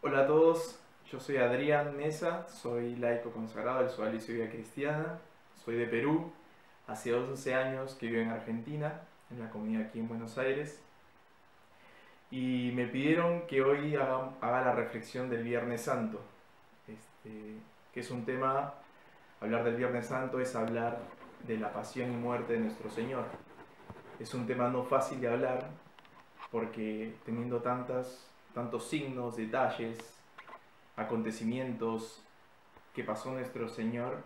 Hola a todos, yo soy Adrián Mesa, soy laico consagrado del Sodalicio Vida Cristiana, soy de Perú, hace 11 años que vivo en Argentina, en la comunidad aquí en Buenos Aires, y me pidieron que hoy haga la reflexión del Viernes Santo, que es un tema. Hablar del Viernes Santo es hablar de la pasión y muerte de nuestro Señor. Es un tema no fácil de hablar porque teniendo tantos signos, detalles, acontecimientos que pasó nuestro Señor,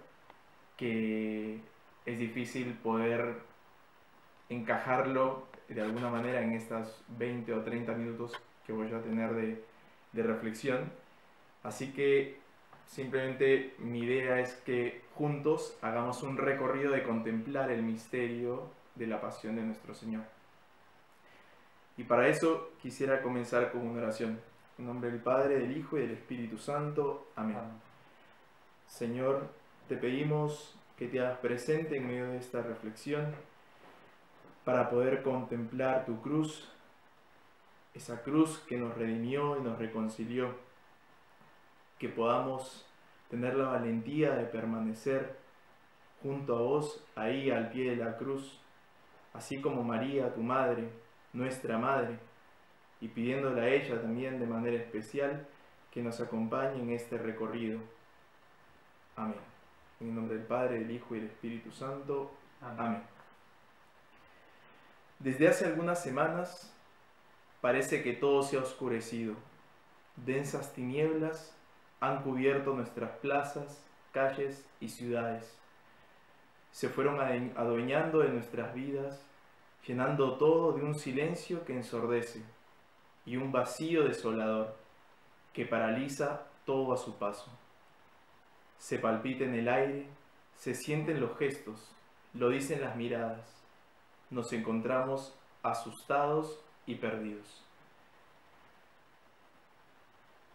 que es difícil poder encajarlo de alguna manera en estas 20 o 30 minutos que voy a tener de reflexión. Así que simplemente mi idea es que juntos hagamos un recorrido de contemplar el misterio de la pasión de nuestro Señor. Y para eso quisiera comenzar con una oración. En nombre del Padre, del Hijo y del Espíritu Santo. Amén. Señor, te pedimos que te hagas presente en medio de esta reflexión para poder contemplar tu cruz, esa cruz que nos redimió y nos reconcilió, que podamos tener la valentía de permanecer junto a vos, ahí al pie de la cruz, así como María, tu madre, nuestra madre, y pidiéndole a ella también de manera especial que nos acompañe en este recorrido. Amén. En el nombre del Padre, del Hijo y del Espíritu Santo. Amén. Desde hace algunas semanas parece que todo se ha oscurecido. Densas tinieblas han cubierto nuestras plazas, calles y ciudades. Se fueron adueñando de nuestras vidas, llenando todo de un silencio que ensordece y un vacío desolador que paraliza todo a su paso. Se palpita en el aire, se sienten los gestos, lo dicen las miradas. Nos encontramos asustados y perdidos.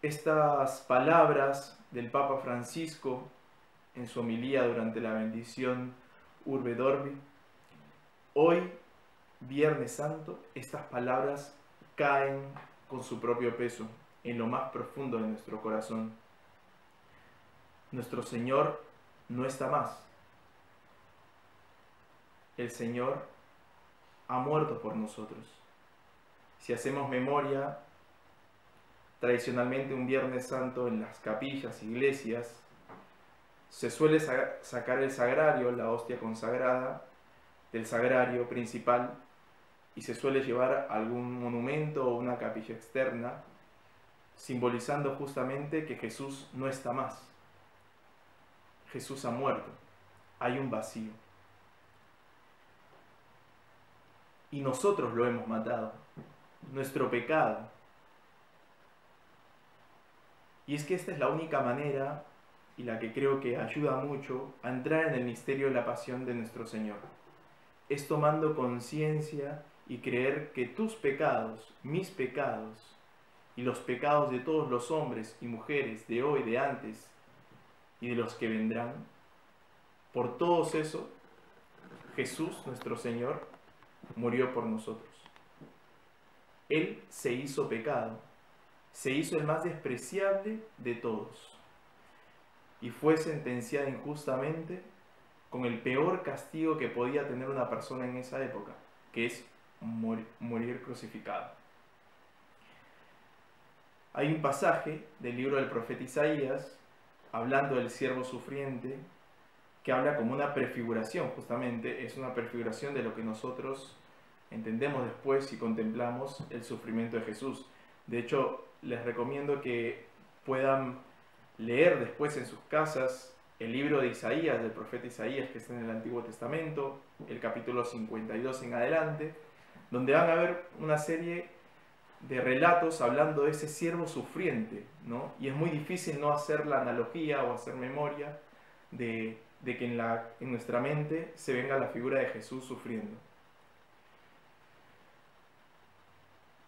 Estas palabras del Papa Francisco en su homilía durante la bendición Urbe et Orbi, hoy, Viernes Santo, estas palabras caen con su propio peso en lo más profundo de nuestro corazón. Nuestro Señor no está más. El Señor ha muerto por nosotros. Si hacemos memoria, tradicionalmente un Viernes Santo en las capillas, iglesias, se suele sacar el sagrario, la hostia consagrada, del sagrario principal, y se suele llevar algún monumento o una capilla externa, simbolizando justamente que Jesús no está más. Jesús ha muerto. Hay un vacío. Y nosotros lo hemos matado. Nuestro pecado. Y es que esta es la única manera, y la que creo que ayuda mucho, a entrar en el misterio de la pasión de nuestro Señor. Es tomando conciencia y creer que tus pecados, mis pecados, y los pecados de todos los hombres y mujeres de hoy, de antes, y de los que vendrán, por todos eso, Jesús, nuestro Señor, murió por nosotros. Él se hizo pecado, se hizo el más despreciable de todos, y fue sentenciado injustamente con el peor castigo que podía tener una persona en esa época, que es morir crucificado. Hay un pasaje del libro del profeta Isaías, hablando del siervo sufriente, que habla como una prefiguración, justamente, es una prefiguración de lo que nosotros entendemos después si contemplamos el sufrimiento de Jesús. De hecho, les recomiendo que puedan leer después en sus casas el libro de Isaías, del profeta Isaías, que está en el Antiguo Testamento, el capítulo 52 en adelante, donde van a ver una serie de relatos hablando de ese siervo sufriente, ¿no? Y es muy difícil no hacer la analogía o hacer memoria de que en nuestra mente se venga la figura de Jesús sufriendo.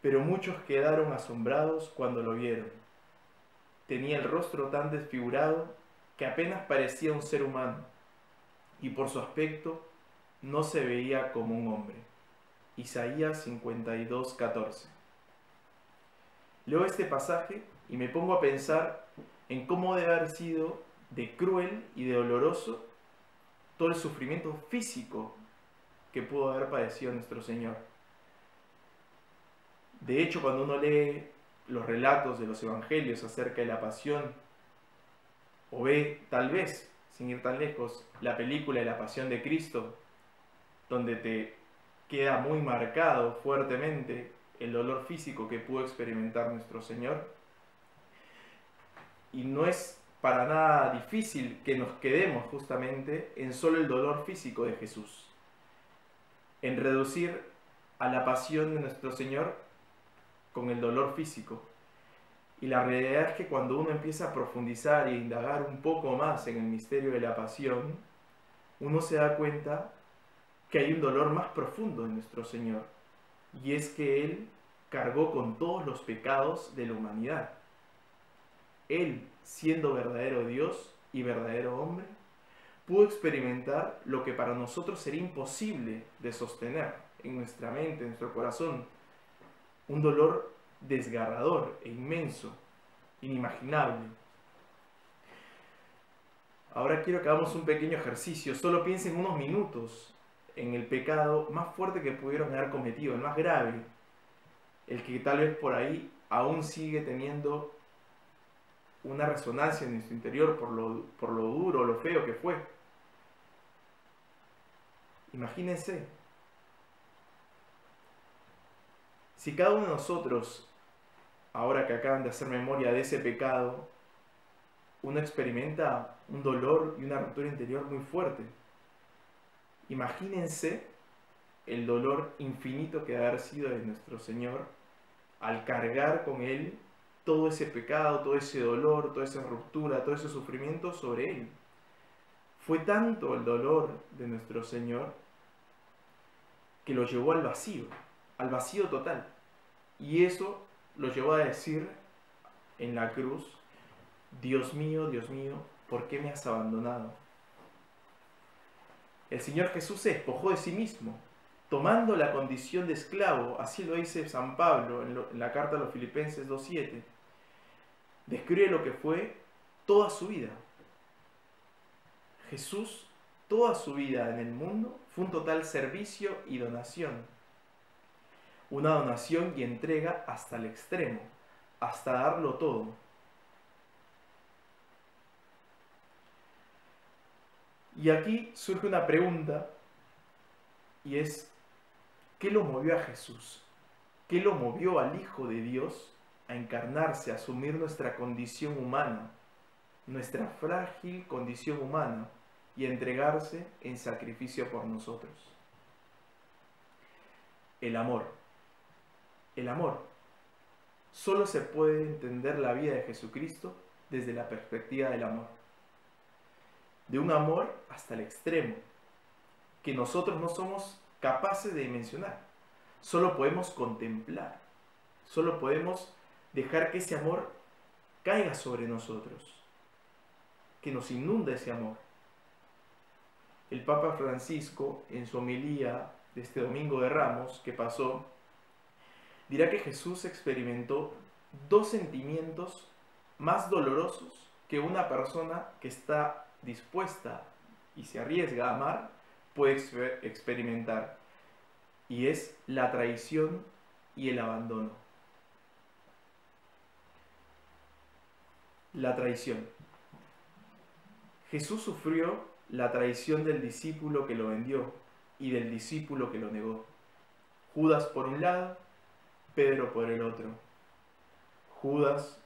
Pero muchos quedaron asombrados cuando lo vieron. Tenía el rostro tan desfigurado que apenas parecía un ser humano, y por su aspecto no se veía como un hombre. Isaías 52:14. Leo este pasaje y me pongo a pensar en cómo debe haber sido de cruel y de doloroso todo el sufrimiento físico que pudo haber padecido nuestro Señor. De hecho, cuando uno lee los relatos de los evangelios acerca de la pasión, o ve, tal vez, sin ir tan lejos, la película de la Pasión de Cristo, donde te queda muy marcado fuertemente el dolor físico que pudo experimentar nuestro Señor. Y no es para nada difícil que nos quedemos justamente en solo el dolor físico de Jesús, en reducir a la pasión de nuestro Señor con el dolor físico. Y la realidad es que cuando uno empieza a profundizar e indagar un poco más en el misterio de la pasión, uno se da cuenta que hay un dolor más profundo en nuestro Señor, y es que Él cargó con todos los pecados de la humanidad. Él, siendo verdadero Dios y verdadero hombre, pudo experimentar lo que para nosotros sería imposible de sostener en nuestra mente, en nuestro corazón, un dolor desgarrador e inmenso, inimaginable. Ahora quiero que hagamos un pequeño ejercicio. Solo piensen unos minutos en el pecado más fuerte que pudieron haber cometido, el más grave, el que tal vez por ahí aún sigue teniendo una resonancia en nuestro interior por lo duro, lo feo que fue. Imagínense, si cada uno de nosotros, ahora que acaban de hacer memoria de ese pecado, uno experimenta un dolor y una ruptura interior muy fuerte. Imagínense el dolor infinito que debe haber sido de nuestro Señor al cargar con Él todo ese pecado, todo ese dolor, toda esa ruptura, todo ese sufrimiento sobre Él. Fue tanto el dolor de nuestro Señor que lo llevó al vacío total. Y eso lo llevó a decir en la cruz: Dios mío, ¿por qué me has abandonado? El Señor Jesús se despojó de sí mismo, tomando la condición de esclavo. Así lo dice San Pablo en la carta a los Filipenses 2:7. Describe lo que fue toda su vida. Jesús, toda su vida en el mundo, fue un total servicio y donación. Una donación y entrega hasta el extremo, hasta darlo todo. Y aquí surge una pregunta, y es: ¿qué lo movió a Jesús? ¿Qué lo movió al Hijo de Dios a encarnarse, a asumir nuestra condición humana, nuestra frágil condición humana, y a entregarse en sacrificio por nosotros? El amor. El amor. Solo se puede entender la vida de Jesucristo desde la perspectiva del amor. De un amor hasta el extremo, que nosotros no somos capaces de dimensionar. Solo podemos contemplar. Solo podemos dejar que ese amor caiga sobre nosotros, que nos inunda ese amor. El Papa Francisco, en su homilía de este Domingo de Ramos que pasó, dirá que Jesús experimentó dos sentimientos más dolorosos que una persona que está dispuesta y se arriesga a amar puede experimentar, y es la traición y el abandono. La traición. Jesús sufrió la traición del discípulo que lo vendió y del discípulo que lo negó. Judas por un lado, Pedro por el otro. Judas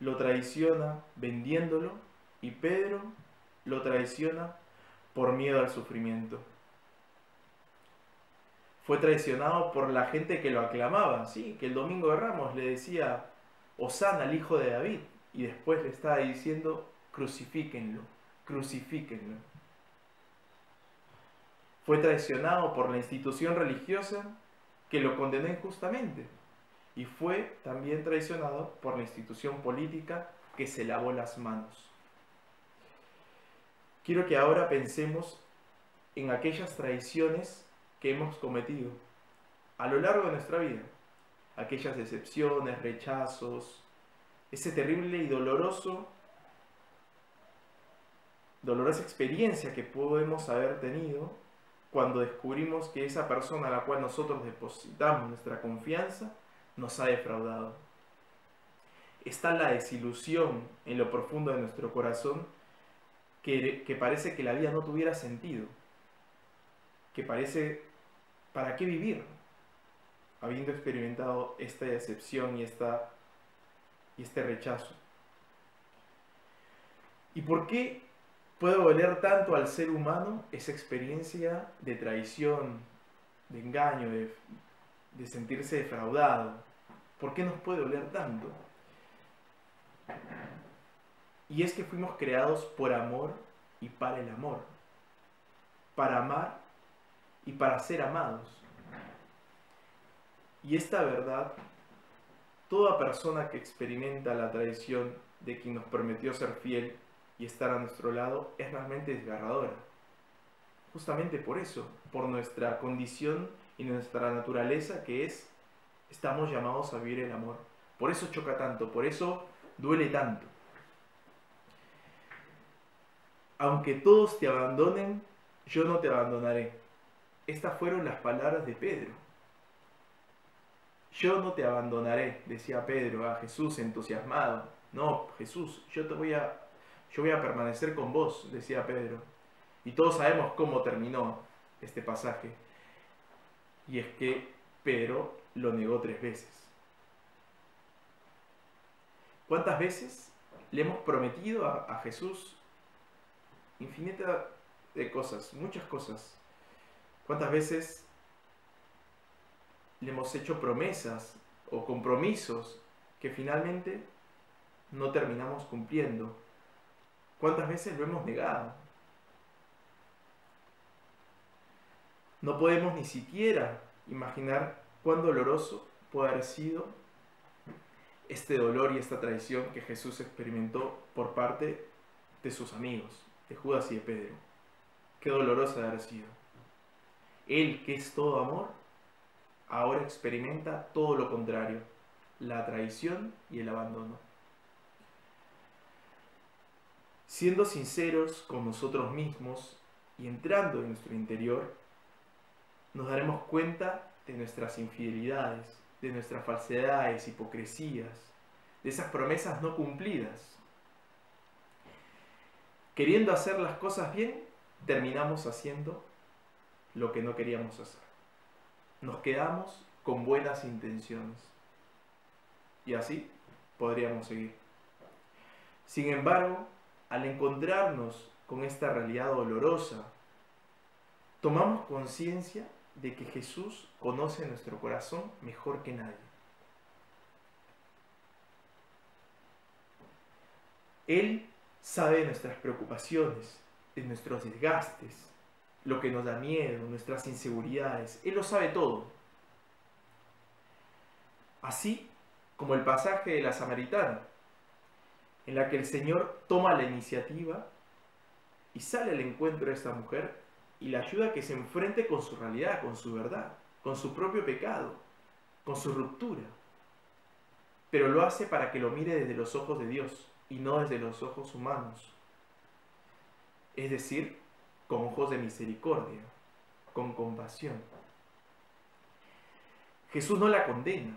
lo traiciona vendiéndolo y Pedro lo traiciona por miedo al sufrimiento. Fue traicionado por la gente que lo aclamaba, ¿sí? Que el Domingo de Ramos le decía: Hosana al Hijo de David, y después le estaba diciendo: crucifíquenlo, crucifíquenlo. Fue traicionado por la institución religiosa que lo condenó injustamente, y fue también traicionado por la institución política que se lavó las manos. Quiero que ahora pensemos en aquellas traiciones que hemos cometido a lo largo de nuestra vida, aquellas decepciones, rechazos, ese terrible y dolorosa experiencia que podemos haber tenido cuando descubrimos que esa persona a la cual nosotros depositamos nuestra confianza nos ha defraudado. Está la desilusión en lo profundo de nuestro corazón que parece que la vida no tuviera sentido, que parece, ¿para qué vivir? Habiendo experimentado esta decepción y este rechazo. ¿Y por qué puede doler tanto al ser humano esa experiencia de traición, de engaño, de sentirse defraudado? ¿Por qué nos puede doler tanto? Y es que fuimos creados por amor y para el amor, para amar y para ser amados. Y esta verdad, toda persona que experimenta la traición de quien nos prometió ser fiel y estar a nuestro lado, es realmente desgarradora. Justamente por eso, por nuestra condición y nuestra naturaleza, que es, estamos llamados a vivir el amor. Por eso choca tanto, por eso duele tanto. Aunque todos te abandonen, yo no te abandonaré. Estas fueron las palabras de Pedro. Yo no te abandonaré, decía Pedro a Jesús entusiasmado. No, Jesús, yo voy a permanecer con vos, decía Pedro. Y todos sabemos cómo terminó este pasaje. Y es que Pedro lo negó 3 veces. ¿Cuántas veces le hemos prometido a Jesús infinidad de cosas, muchas cosas? ¿Cuántas veces le hemos hecho promesas o compromisos que finalmente no terminamos cumpliendo? ¿Cuántas veces lo hemos negado? No podemos ni siquiera imaginar cuán doloroso puede haber sido este dolor y esta traición que Jesús experimentó por parte de sus amigos, de Judas y de Pedro. Qué doloroso de haber sido. Él, que es todo amor, ahora experimenta todo lo contrario, la traición y el abandono. Siendo sinceros con nosotros mismos y entrando en nuestro interior, nos daremos cuenta de nuestras infidelidades, de nuestras falsedades, hipocresías, de esas promesas no cumplidas. Queriendo hacer las cosas bien, terminamos haciendo lo que no queríamos hacer. Nos quedamos con buenas intenciones. Y así podríamos seguir. Sin embargo, al encontrarnos con esta realidad dolorosa, tomamos conciencia de que Jesús conoce nuestro corazón mejor que nadie. Él sabe de nuestras preocupaciones, de nuestros desgastes, lo que nos da miedo, nuestras inseguridades. Él lo sabe todo. Así como el pasaje de la Samaritana, en la que el Señor toma la iniciativa y sale al encuentro de esta mujer y la ayuda a que se enfrente con su realidad, con su verdad, con su propio pecado, con su ruptura. Pero lo hace para que lo mire desde los ojos de Dios y no desde los ojos humanos. Es decir, con ojos de misericordia, con compasión. Jesús no la condena,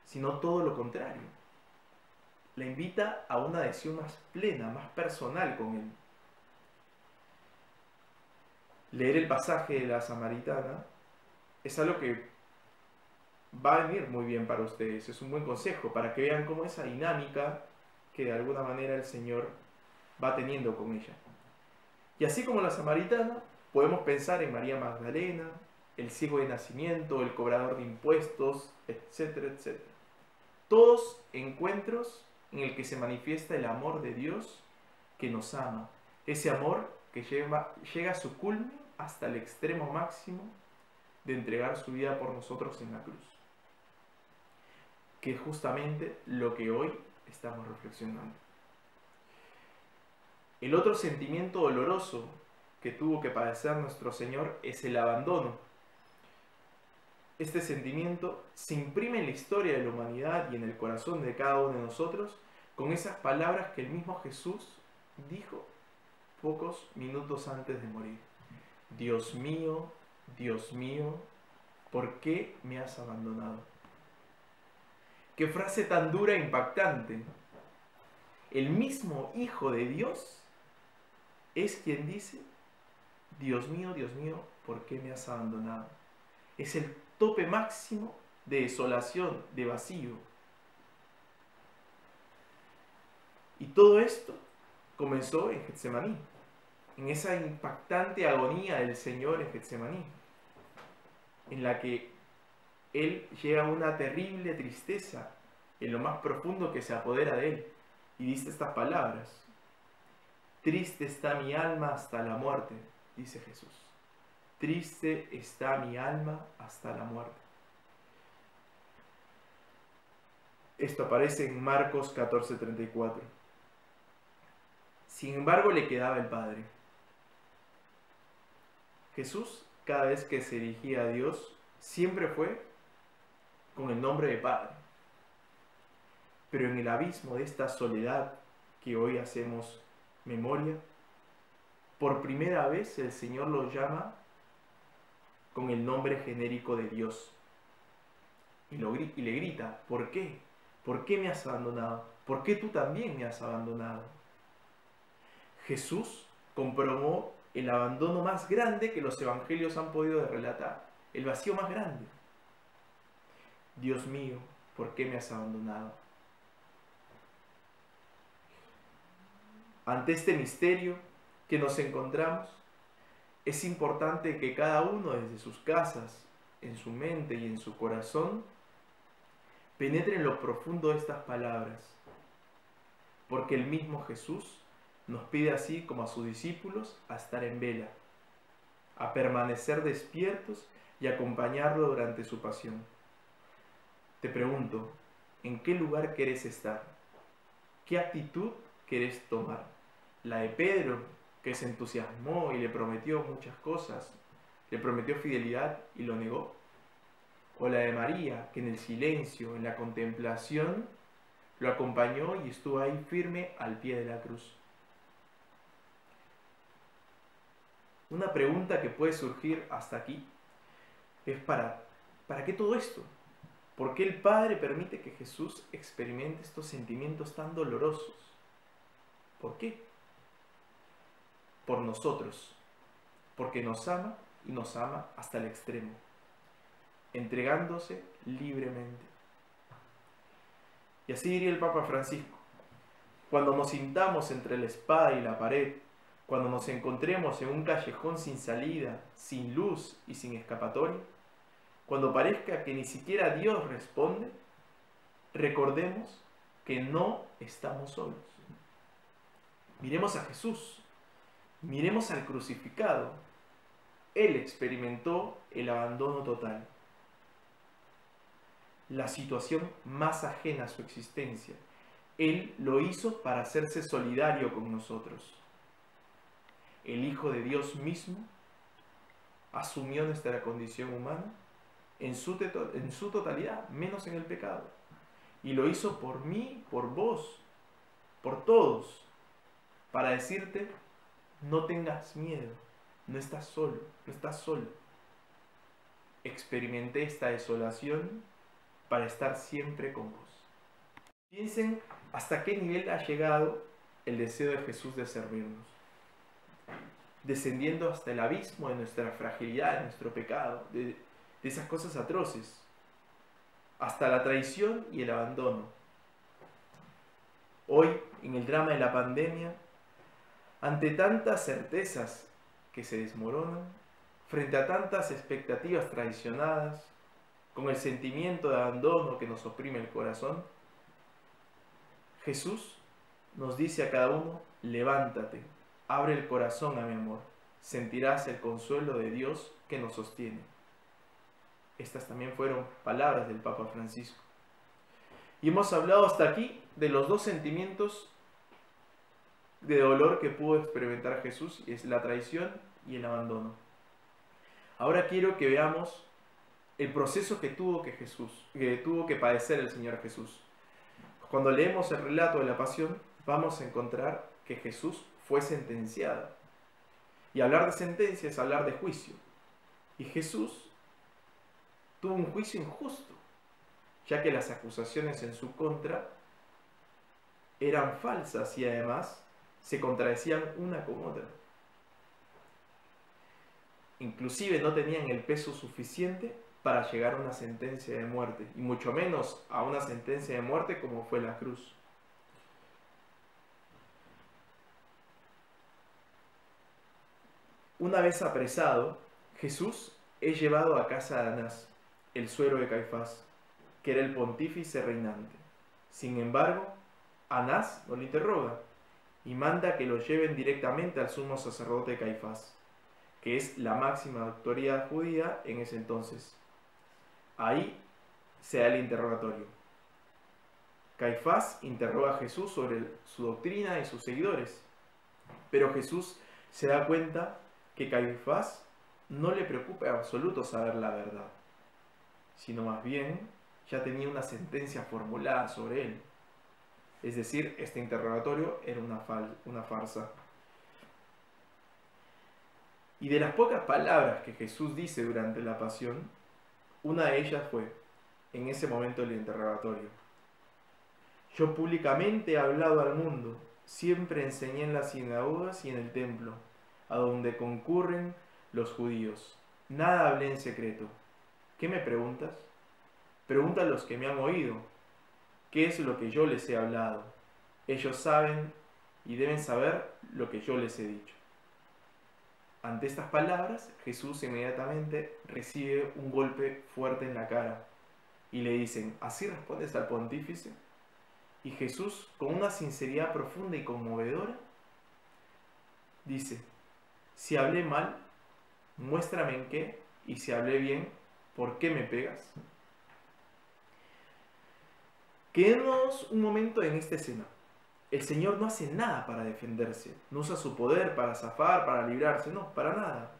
sino todo lo contrario. La invita a una adhesión más plena, más personal con Él. Leer el pasaje de la Samaritana es algo que va a venir muy bien para ustedes. Es un buen consejo para que vean cómo esa dinámica que de alguna manera el Señor va teniendo con ella. Y así como la Samaritana, podemos pensar en María Magdalena, el ciego de nacimiento, el cobrador de impuestos, etcétera, etcétera. Todos encuentros en el que se manifiesta el amor de Dios que nos ama. Ese amor que llega a su culmen hasta el extremo máximo de entregar su vida por nosotros en la cruz. Que es justamente lo que hoy estamos reflexionando. El otro sentimiento doloroso que tuvo que padecer nuestro Señor es el abandono. Este sentimiento se imprime en la historia de la humanidad y en el corazón de cada uno de nosotros con esas palabras que el mismo Jesús dijo pocos minutos antes de morir. Dios mío, ¿por qué me has abandonado? Qué frase tan dura e impactante. El mismo Hijo de Dios es quien dice, Dios mío, ¿por qué me has abandonado? Es el tope máximo de desolación, de vacío. Y todo esto comenzó en Getsemaní, en esa impactante agonía del Señor en Getsemaní, en la que Él llega a una terrible tristeza en lo más profundo que se apodera de Él, y dice estas palabras: triste está mi alma hasta la muerte, dice Jesús. Triste está mi alma hasta la muerte. Esto aparece en Marcos 14:34. Sin embargo, le quedaba el Padre. Jesús, cada vez que se dirigía a Dios, siempre fue con el nombre de Padre. Pero en el abismo de esta soledad que hoy hacemos memoria, por primera vez el Señor lo llama con el nombre genérico de Dios. Y le grita, ¿por qué? ¿Por qué me has abandonado? ¿Por qué tú también me has abandonado? Jesús comprobó el abandono más grande que los evangelios han podido relatar, el vacío más grande. Dios mío, ¿por qué me has abandonado? Ante este misterio que nos encontramos, es importante que cada uno desde sus casas, en su mente y en su corazón, penetre en lo profundo de estas palabras, porque el mismo Jesús nos pide, así como a sus discípulos, a estar en vela, a permanecer despiertos y acompañarlo durante su pasión. Te pregunto, ¿en qué lugar querés estar? ¿Qué actitud querés tomar? ¿La de Pedro, que se entusiasmó y le prometió muchas cosas, le prometió fidelidad y lo negó? ¿O la de María, que en el silencio, en la contemplación, lo acompañó y estuvo ahí firme al pie de la cruz? Una pregunta que puede surgir hasta aquí es ¿para qué todo esto? ¿Por qué el Padre permite que Jesús experimente estos sentimientos tan dolorosos? ¿Por qué? Por nosotros, porque nos ama y nos ama hasta el extremo, entregándose libremente. Y así diría el Papa Francisco: cuando nos sintamos entre la espada y la pared, cuando nos encontremos en un callejón sin salida, sin luz y sin escapatoria, cuando parezca que ni siquiera Dios responde, recordemos que no estamos solos. Miremos a Jesús, miremos al crucificado. Él experimentó el abandono total, la situación más ajena a su existencia. Él lo hizo para hacerse solidario con nosotros. El Hijo de Dios mismo asumió nuestra condición humana en su totalidad, menos en el pecado. Y lo hizo por mí, por vos, por todos, para decirte: no tengas miedo, no estás solo, no estás solo. Experimenté esta desolación para estar siempre con vos. Piensen hasta qué nivel ha llegado el deseo de Jesús de servirnos, descendiendo hasta el abismo de nuestra fragilidad, de nuestro pecado, de esas cosas atroces, hasta la traición y el abandono. Hoy, en el drama de la pandemia, ante tantas certezas que se desmoronan, frente a tantas expectativas traicionadas, con el sentimiento de abandono que nos oprime el corazón, Jesús nos dice a cada uno: levántate, abre el corazón a mi amor, sentirás el consuelo de Dios que nos sostiene. Estas también fueron palabras del Papa Francisco. Y hemos hablado hasta aquí de los dos sentimientos de dolor que pudo experimentar Jesús, y es la traición y el abandono. Ahora quiero que veamos el proceso que tuvo que padecer el Señor Jesús. cuando leemos el relato de la pasión, vamos a encontrar que Jesús fue sentenciado. Y hablar de sentencia es hablar de juicio. Y Jesús tuvo un juicio injusto, ya que las acusaciones en su contra eran falsas y además se contradecían una con otra. Inclusive no tenían el peso suficiente para llegar a una sentencia de muerte, y mucho menos a una sentencia de muerte como fue la cruz. Una vez apresado, Jesús es llevado a casa de Anás, el suegro de Caifás, que era el pontífice reinante. Sin embargo, Anás no lo interroga y manda que lo lleven directamente al sumo sacerdote Caifás, que es la máxima autoridad judía en ese entonces. Ahí se da el interrogatorio. Caifás interroga a Jesús sobre su doctrina y sus seguidores, pero Jesús se da cuenta que Caifás no le preocupa en absoluto saber la verdad, sino más bien ya tenía una sentencia formulada sobre él. Es decir, este interrogatorio era una farsa. Y de las pocas palabras que Jesús dice durante la pasión, una de ellas fue, en ese momento del interrogatorio: yo públicamente he hablado al mundo, siempre enseñé en las sinagogas y en el templo, a donde concurren los judíos. Nada hablé en secreto. ¿Qué me preguntas? Pregunta a los que me han oído. ¿Qué es lo que yo les he hablado? Ellos saben y deben saber lo que yo les he dicho. Ante estas palabras, Jesús inmediatamente recibe un golpe fuerte en la cara y le dicen: ¿así respondes al pontífice? Y Jesús, con una sinceridad profunda y conmovedora, dice: si hablé mal, muéstrame en qué, y si hablé bien, ¿por qué me pegas? Quedémonos un momento en esta escena. El Señor no hace nada para defenderse, no usa su poder para zafar, para librarse, no, para nada.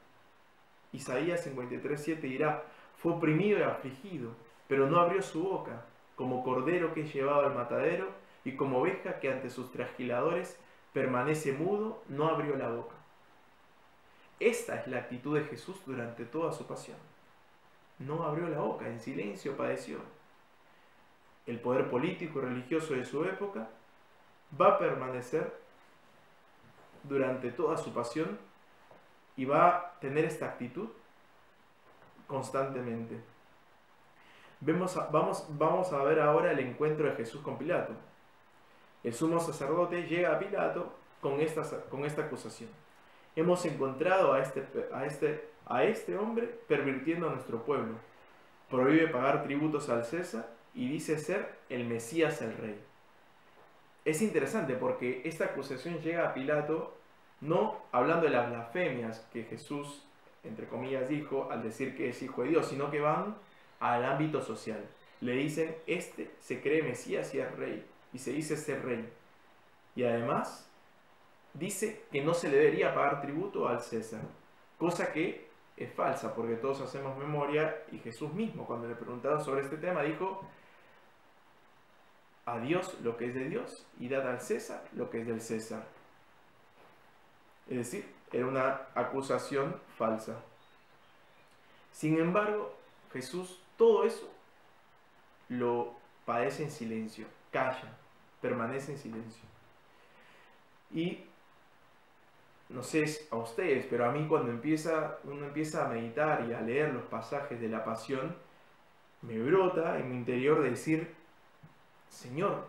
Isaías 53:7 dirá: fue oprimido y afligido, pero no abrió su boca, como cordero que es llevado al matadero, y como oveja que ante sus trasquiladores permanece mudo, no abrió la boca. Esta es la actitud de Jesús durante toda su pasión. No abrió la boca, en silencio padeció. El poder político y religioso de su época va a permanecer durante toda su pasión y va a tener esta actitud constantemente. Vamos a ver ahora el encuentro de Jesús con Pilato. El sumo sacerdote llega a Pilato con esta acusación: hemos encontrado a este hombre pervirtiendo a nuestro pueblo. Prohíbe pagar tributos al César y dice ser el Mesías, el Rey. Es interesante porque esta acusación llega a Pilato no hablando de las blasfemias que Jesús, entre comillas, dijo al decir que es hijo de Dios, sino que van al ámbito social. Le dicen: este se cree Mesías y es Rey, y se dice ser Rey. Y además dice que no se le debería pagar tributo al César, cosa que es falsa, porque todos hacemos memoria, y Jesús mismo, cuando le preguntaron sobre este tema, dijo: a Dios lo que es de Dios y dad al César lo que es del César. Es decir, era una acusación falsa. Sin embargo, Jesús todo eso lo padece en silencio, calla, permanece en silencio. Y no sé a ustedes, pero a mí cuando uno empieza a meditar y a leer los pasajes de la pasión, me brota en mi interior de decir: Señor,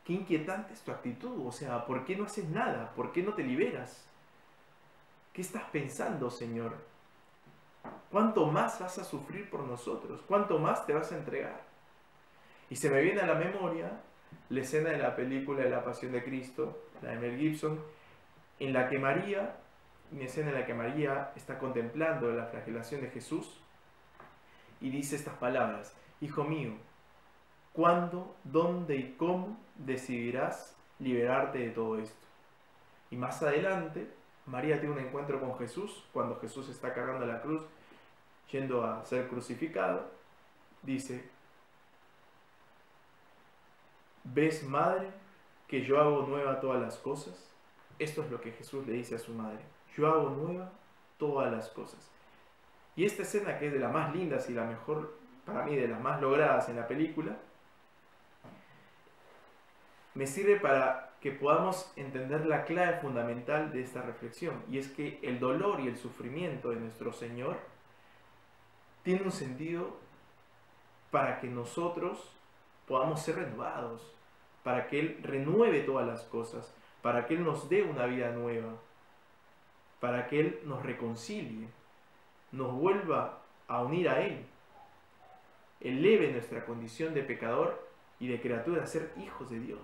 qué inquietante es tu actitud. O sea, ¿por qué no haces nada? ¿Por qué no te liberas? ¿Qué estás pensando, Señor? ¿Cuánto más vas a sufrir por nosotros? ¿Cuánto más te vas a entregar? Y se me viene a la memoria la escena de la película de la Pasión de Cristo, la de Mel Gibson, en la que María, una escena en la que María está contemplando la flagelación de Jesús y dice estas palabras: hijo mío, ¿cuándo, dónde y cómo decidirás liberarte de todo esto? Y más adelante, María tiene un encuentro con Jesús, cuando Jesús está cargando la cruz, yendo a ser crucificado. Dice: ¿ves, madre, que yo hago nueva todas las cosas? Esto es lo que Jesús le dice a su madre. Yo hago nueva todas las cosas. Y esta escena, que es de las más lindas y la mejor, para mí, de las más logradas en la película, me sirve para que podamos entender la clave fundamental de esta reflexión. Y es que el dolor y el sufrimiento de nuestro Señor tiene un sentido para que nosotros podamos ser renovados, para que Él renueve todas las cosas, para que Él nos dé una vida nueva, para que Él nos reconcilie, nos vuelva a unir a Él, eleve nuestra condición de pecador y de criatura a ser hijos de Dios.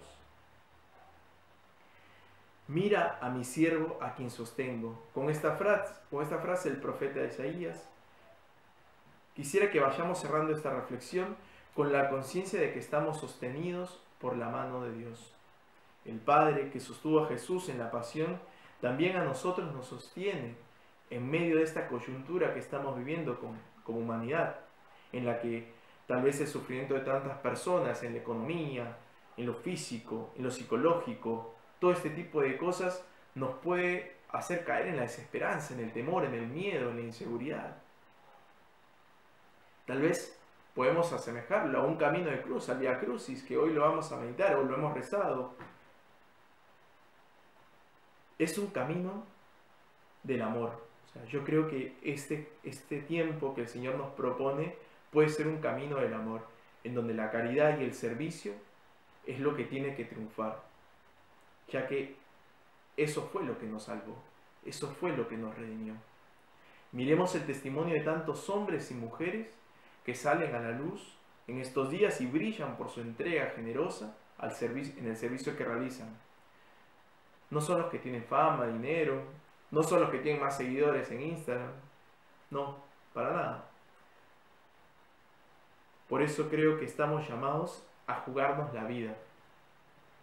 Mira a mi siervo a quien sostengo. Con esta frase el profeta Isaías, quisiera que vayamos cerrando esta reflexión con la conciencia de que estamos sostenidos por la mano de Dios. El Padre que sostuvo a Jesús en la pasión, también a nosotros nos sostiene en medio de esta coyuntura que estamos viviendo como humanidad, en la que tal vez el sufrimiento de tantas personas en la economía, en lo físico, en lo psicológico, todo este tipo de cosas nos puede hacer caer en la desesperanza, en el temor, en el miedo, en la inseguridad. Tal vez podemos asemejarlo a un camino de cruz, al Vía Crucis, que hoy lo vamos a meditar o lo hemos rezado. Es un camino del amor. O sea, yo creo que este tiempo que el Señor nos propone puede ser un camino del amor, en donde la caridad y el servicio es lo que tiene que triunfar, ya que eso fue lo que nos salvó, eso fue lo que nos redimió. Miremos el testimonio de tantos hombres y mujeres que salen a la luz en estos días y brillan por su entrega generosa en el servicio que realizan. No son los que tienen fama, dinero, no son los que tienen más seguidores en Instagram, no, para nada. Por eso creo que estamos llamados a jugarnos la vida,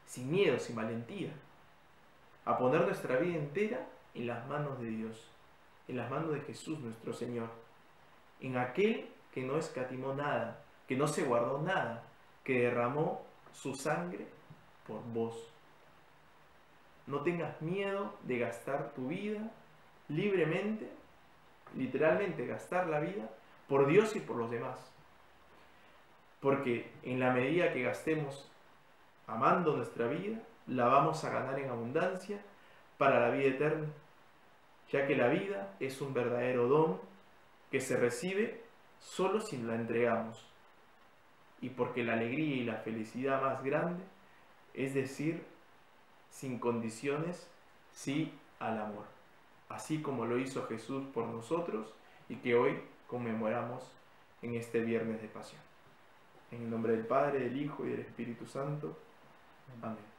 sin miedo, sin valentía, a poner nuestra vida entera en las manos de Dios, en las manos de Jesús nuestro Señor, en aquel que no escatimó nada, que no se guardó nada, que derramó su sangre por vos. No tengas miedo de gastar tu vida libremente, literalmente gastar la vida por Dios y por los demás. Porque en la medida que gastemos amando nuestra vida, la vamos a ganar en abundancia para la vida eterna, ya que la vida es un verdadero don que se recibe solo si la entregamos. Y porque la alegría y la felicidad más grande es decir, sin condiciones, sí al amor. Así como lo hizo Jesús por nosotros y que hoy conmemoramos en este Viernes de Pasión. En el nombre del Padre, del Hijo y del Espíritu Santo. Amén.